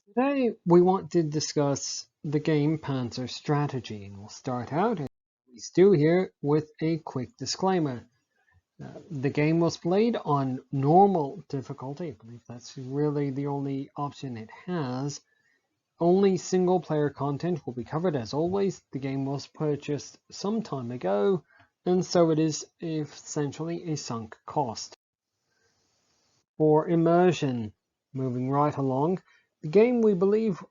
Today we want to discuss the game Panzer Strategy, and we'll start out, as we do here, with a quick disclaimer. The game was played on normal difficulty. I believe that's really the only option it has. Only single player content will be covered as always. The game was purchased some time ago, and so it is essentially a sunk cost. For immersion, moving right along, the game we believe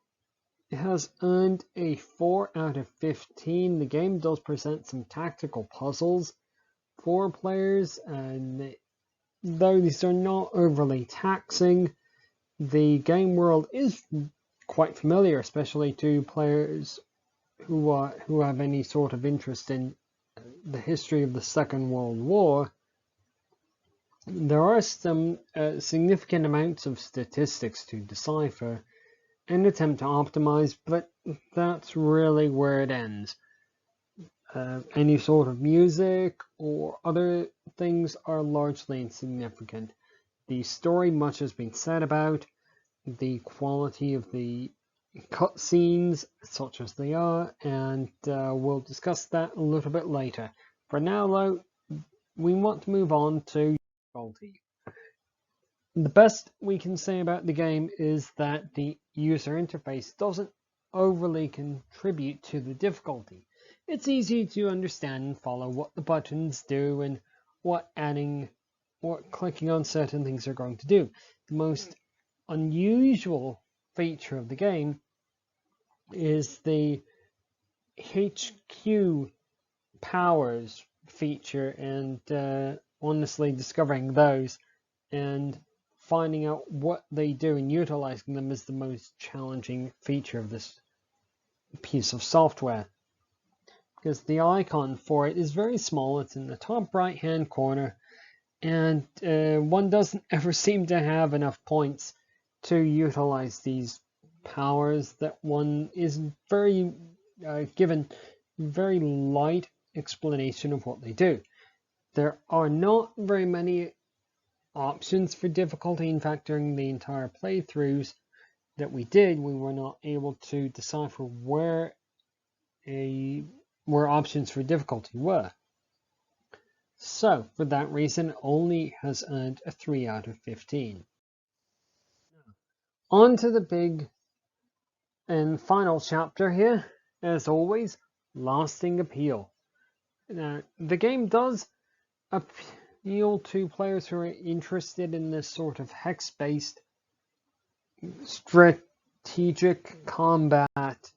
has earned a 4 out of 15. The game does present some tactical puzzles for players, and though these are not overly taxing, the game world is quite familiar, especially to players who have any sort of interest in the history of the Second World War. There are some significant amounts of statistics to decipher and attempt to optimize, but that's really where it ends. Any sort of music or other things are largely insignificant. The story, much has been said about. The quality of the cutscenes, such as they are, and we'll discuss that a little bit later. For now, though, we want to move on to difficulty. The best we can say about the game is that the user interface doesn't overly contribute to the difficulty. It's easy to understand and follow what the buttons do and what clicking on certain things are going to do. The most unusual feature of the game is the HQ powers feature, and honestly discovering those and finding out what they do and utilizing them is the most challenging feature of this piece of software, because the icon for it is very small. It's in the top right hand corner, and one doesn't ever seem to have enough points to utilize these powers, that one is very given very light explanation of what they do. There are not very many options for difficulty. In fact, during the entire playthroughs that we did, we were not able to decipher where options for difficulty were. So, for that reason, it only has earned a 3 out of 15. On to the big and final chapter here, as always, lasting appeal. Now, the game does appeal to players who are interested in this sort of hex-based strategic combat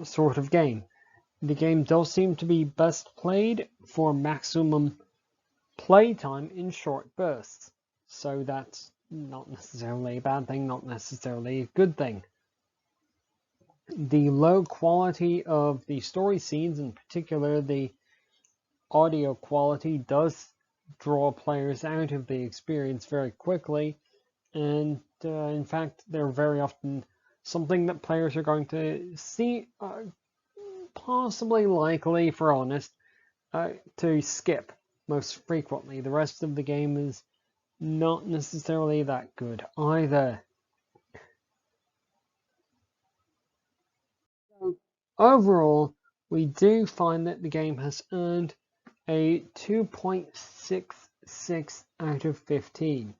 sort of game. The game does seem to be best played for maximum playtime in short bursts, so that's not necessarily a bad thing, not necessarily a good thing. The low quality of the story scenes, in particular the audio quality, does draw players out of the experience very quickly, and in fact they're very often something that players are going to see, possibly likely, if we're honest, to skip most frequently. The rest of the game is not necessarily that good either. So overall, we do find that the game has earned a 2.66 out of 15.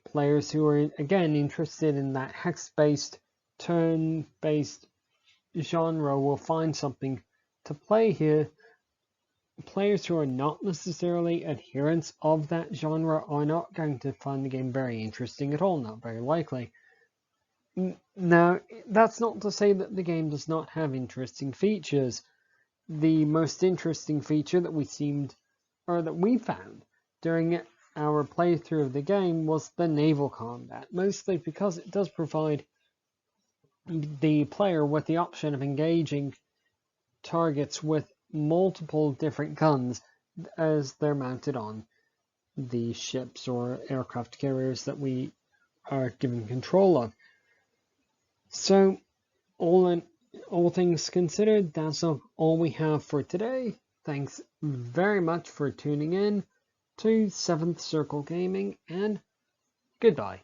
Players who are, again, interested in that hex-based, turn-based genre will find something to play here. Players who are not necessarily adherents of that genre are not going to find the game very interesting at all, not very likely. Now, that's not to say that the game does not have interesting features. The most interesting feature that we found during our playthrough of the game was the naval combat, mostly because it does provide the player with the option of engaging targets with multiple different guns as they're mounted on the ships or aircraft carriers that we are given control of. So, all things considered, that's all we have for today. Thanks very much for tuning in to 7th Circle Gaming, and goodbye.